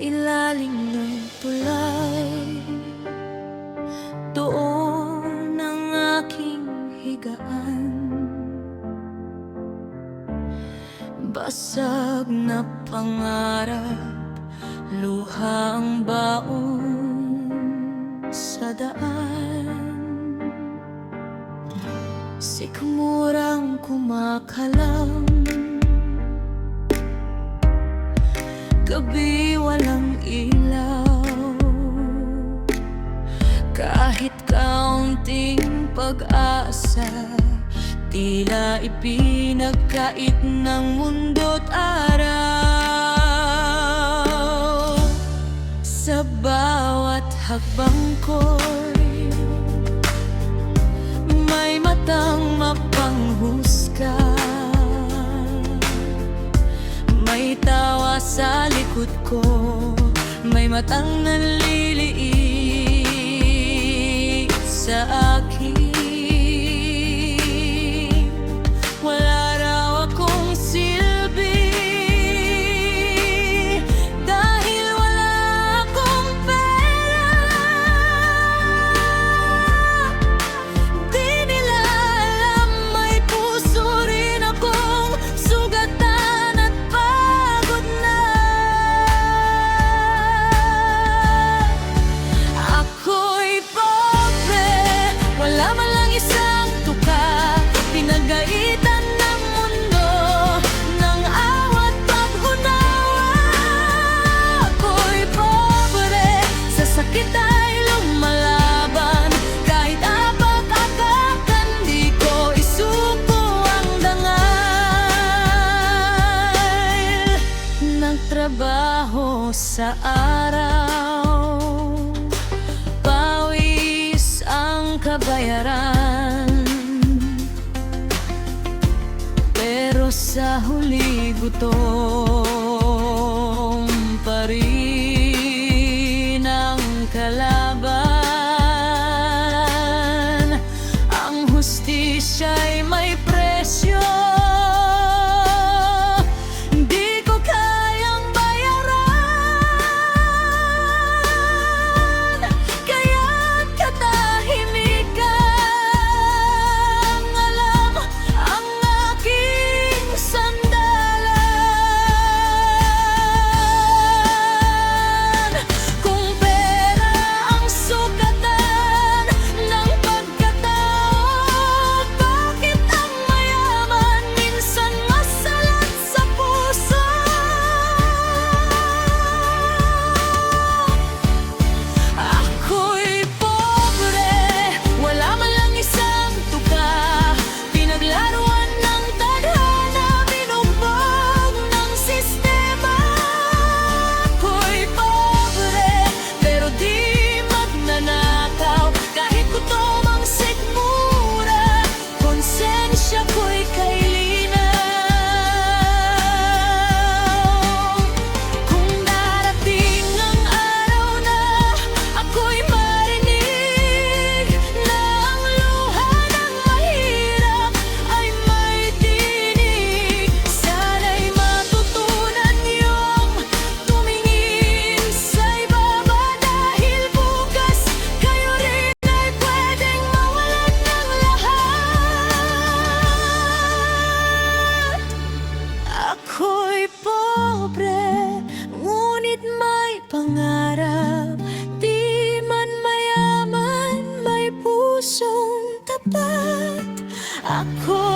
ilalim ng tulay. Doon ang aking higaan, basag na pangarap, luha ang baon sa daan. Sikmurang kumakalam, gabi walang ilaw, kahit kaunting pag-asa, tila ipinagkait ng mundo't araw. Sa bawat hakbang ko'y may matang mapanghusga, may tawa sa likod ko, may matang nanliliit sa akin. Wala raw akong silbi dahil wala akong pera. Di nila alam may puso rin akong sugatan at pagod na. Ako'y pobre, wala man lang isang tuka, pinagaitan ng mundo ng awat pag-unawa. Ako'y pobre, sa sakit ay lumalaban, kahit apak-akakan di ko isuko ang dangal. Nagtrabaho sa araw, pawis ang kabayaran, pero sa huli gutom pa rin ang kalaban. Ang hustisya'y may presyo, di ko kayang bayaran, kaya't katahimikan alam ang aking sandalan. Kung pera ang sukatan ng pagkatao, bakit ang mayaman minsan masalat sa puso? Ako'y pobre, wala man lang isang tuka, pinaglaruan ng tadhana, binugbog ng sistema. Ako'y pobre, pero di magnanakaw, kahit gutom ang sikmura, konsensya ko'y kay linaw. Kung darating ang araw na ako'y marinig na ang luha ng mahirap ay may tinig, sana'y matutunan niyong tumingin sa ibaba, dahil bukas kayo rin ay pwedeng mawalan ng lahat. Ako'y pobre, ngunit may pangarap, di man mayaman, may pusong tapat. Ako